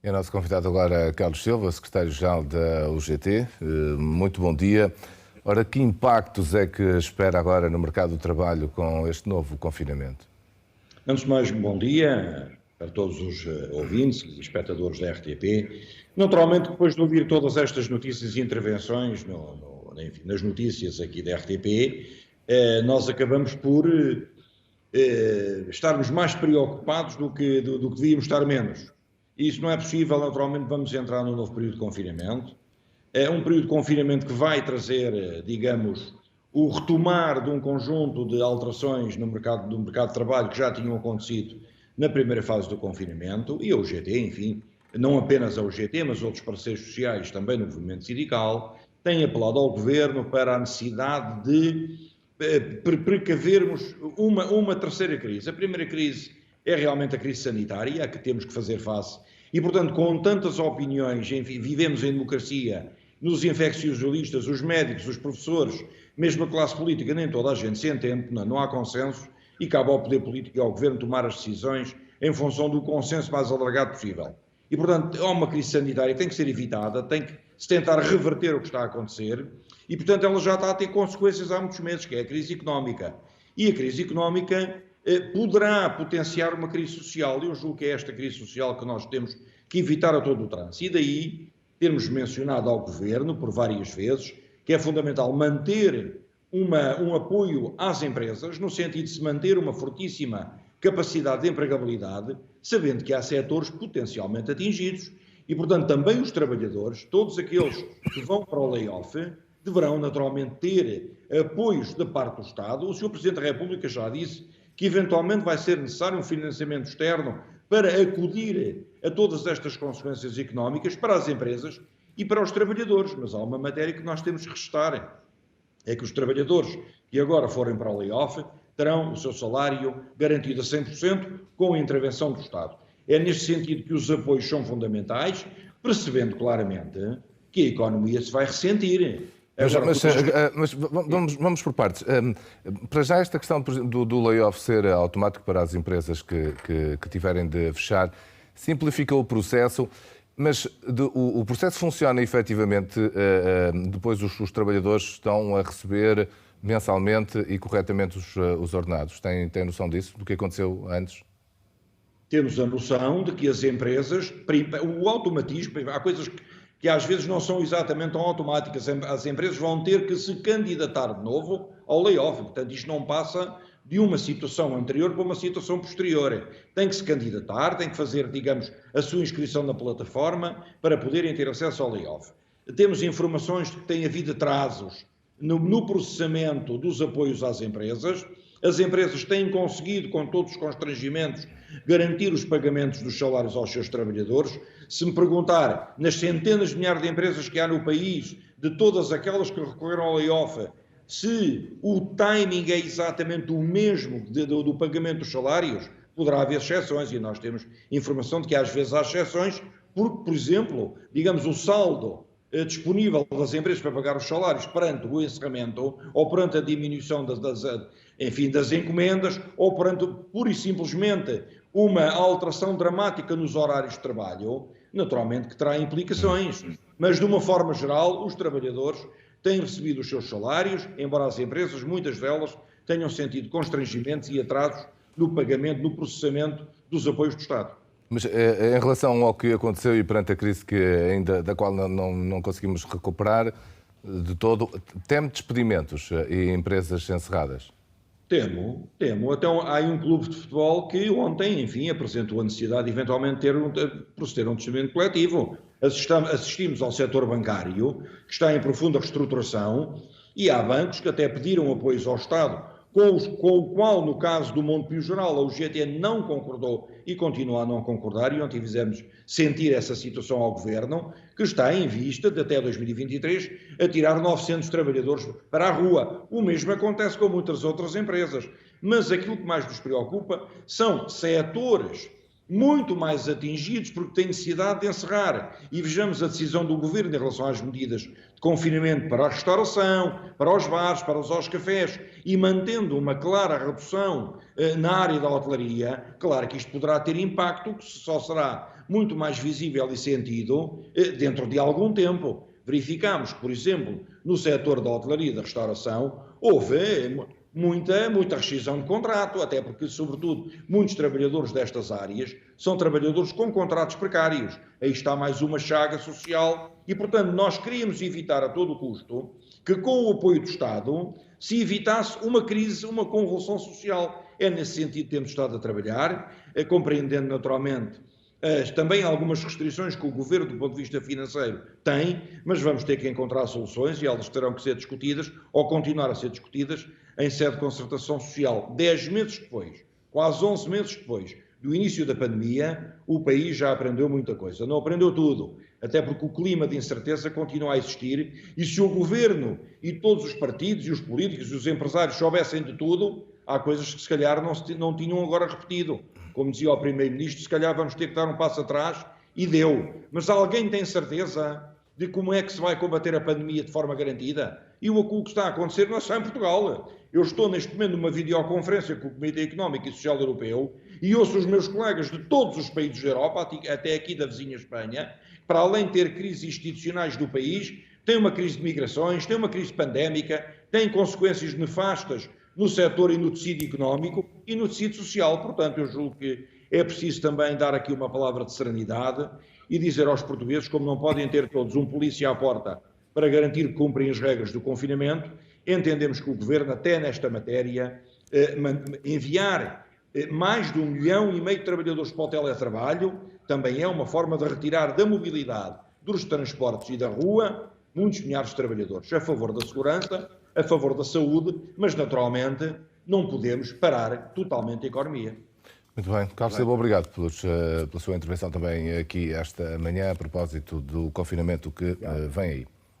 É o nosso convidado agora, Carlos Silva, secretário-geral da UGT. Muito bom dia. Ora, que impactos é que espera agora no mercado do trabalho com este novo confinamento? Antes de mais, um bom dia para todos os ouvintes e espectadores da RTP. Naturalmente, depois de ouvir todas estas notícias e intervenções enfim, nas notícias aqui da RTP, nós acabamos por estarmos mais preocupados do que devíamos estar menos. E isso não é possível, naturalmente vamos entrar num novo período de confinamento. É um período de confinamento que vai trazer, digamos, o retomar de um conjunto de alterações no mercado de trabalho que já tinham acontecido na primeira fase do confinamento, e a UGT, enfim, não apenas a UGT, mas outros parceiros sociais também no movimento sindical, têm apelado ao Governo para a necessidade de precavermos uma terceira crise. A primeira crise é realmente a crise sanitária, a que temos que fazer face, e portanto com tantas opiniões, enfim, vivemos em democracia, nos infecciologistas, os médicos, os professores, mesmo a classe política, nem toda a gente se entende, não há consenso, e cabe ao poder político e ao Governo tomar as decisões em função do consenso mais alargado possível. E, portanto, há uma crise sanitária que tem que ser evitada, tem que se tentar reverter o que está a acontecer, e, portanto, ela já está a ter consequências há muitos meses, que é a crise económica. E a crise económica poderá potenciar uma crise social, e eu julgo que é esta crise social que nós temos que evitar a todo o trânsito. E daí termos mencionado ao Governo, por várias vezes, que é fundamental manter um apoio às empresas, no sentido de se manter uma fortíssima capacidade de empregabilidade, sabendo que há setores potencialmente atingidos e, portanto, também os trabalhadores, todos aqueles que vão para o layoff, deverão naturalmente ter apoios da parte do Estado. O Sr. Presidente da República já disse que eventualmente vai ser necessário um financiamento externo para acudir a todas estas consequências económicas para as empresas e para os trabalhadores. Mas há uma matéria que nós temos que restar, é que os trabalhadores que agora forem para o layoff terão o seu salário garantido a 100% com a intervenção do Estado. É neste sentido que os apoios são fundamentais, percebendo claramente que a economia se vai ressentir. Mas vamos por partes. Para já, esta questão do layoff ser automático para as empresas que tiverem de fechar simplifica o processo, mas o processo funciona efetivamente, depois os trabalhadores estão a receber mensalmente e corretamente os ordenados. Tem noção disso, do que aconteceu antes? Temos a noção de que as empresas, o automatismo, há coisas que às vezes não são exatamente tão automáticas, as empresas vão ter que se candidatar de novo ao layoff, portanto isto não passa de uma situação anterior para uma situação posterior. Tem que se candidatar, tem que fazer, digamos, a sua inscrição na plataforma para poderem ter acesso ao layoff. Temos informações de que tem havido atrasos no processamento dos apoios às empresas. As empresas têm conseguido, com todos os constrangimentos, garantir os pagamentos dos salários aos seus trabalhadores. Se me perguntar, nas centenas de milhares de empresas que há no país, de todas aquelas que recorreram ao layoff, se o timing é exatamente o mesmo do pagamento dos salários, poderá haver exceções, e nós temos informação de que às vezes há exceções, porque, por exemplo, digamos, o saldo disponível das empresas para pagar os salários perante o encerramento ou perante a diminuição das encomendas ou perante, pura e simplesmente, uma alteração dramática nos horários de trabalho, naturalmente que terá implicações. Mas, de uma forma geral, os trabalhadores têm recebido os seus salários, embora as empresas, muitas delas, tenham sentido constrangimentos e atrasos no pagamento, no processamento dos apoios do Estado. Mas em relação ao que aconteceu e perante a crise da qual não conseguimos recuperar de todo, teme despedimentos e empresas encerradas? Temo. Até há um clube de futebol que ontem, enfim, apresentou a necessidade de eventualmente proceder a um despedimento coletivo. Assistimos ao setor bancário, que está em profunda reestruturação, e há bancos que até pediram apoios ao Estado, com o qual, no caso do Montepio Geral, a UGT não concordou e continua a não concordar, e ontem fizemos sentir essa situação ao Governo, que está em vista de até 2023 a tirar 900 trabalhadores para a rua. O mesmo acontece com muitas outras empresas. Mas aquilo que mais nos preocupa são setores muito mais atingidos porque têm necessidade de encerrar. E vejamos a decisão do Governo em relação às medidas de confinamento para a restauração, para os bares, para os cafés, e mantendo uma clara redução na área da hotelaria. Claro que isto poderá ter impacto, que só será muito mais visível e sentido dentro de algum tempo. Verificamos que, por exemplo, no setor da hotelaria e da restauração, houve muita rescisão de contrato, até porque, sobretudo, muitos trabalhadores destas áreas são trabalhadores com contratos precários. Aí está mais uma chaga social e, portanto, nós queríamos evitar a todo custo que, com o apoio do Estado, se evitasse uma crise, uma convulsão social. É nesse sentido que temos estado a trabalhar, compreendendo naturalmente também algumas restrições que o Governo, do ponto de vista financeiro, tem, mas vamos ter que encontrar soluções e elas terão que ser discutidas ou continuar a ser discutidas em sede de concertação social. 10 meses depois, quase 11 meses depois do início da pandemia, o país já aprendeu muita coisa. Não aprendeu tudo, até porque o clima de incerteza continua a existir e se o Governo e todos os partidos e os políticos e os empresários soubessem de tudo, há coisas que se calhar não tinham agora repetido. Como dizia o Primeiro-Ministro, se calhar vamos ter que dar um passo atrás e deu. Mas alguém tem certeza de como é que se vai combater a pandemia de forma garantida? E o que está a acontecer não é só em Portugal. Eu estou neste momento numa videoconferência com o Comitê Económico e Social Europeu e ouço os meus colegas de todos os países da Europa, até aqui da vizinha Espanha, para além de ter crises institucionais do país, tem uma crise de migrações, tem uma crise pandémica, tem consequências nefastas no setor e no tecido económico e no tecido social. Portanto, eu julgo que é preciso também dar aqui uma palavra de serenidade e dizer aos portugueses, como não podem ter todos um polícia à porta para garantir que cumprem as regras do confinamento, entendemos que o Governo, até nesta matéria, enviar mais de 1,5 milhão de trabalhadores para o teletrabalho também é uma forma de retirar da mobilidade, dos transportes e da rua muitos milhares de trabalhadores, a favor da segurança, a favor da saúde, mas naturalmente não podemos parar totalmente a economia. Muito bem. Carlos Silva, obrigado pela sua intervenção também aqui esta manhã a propósito do confinamento que vem aí.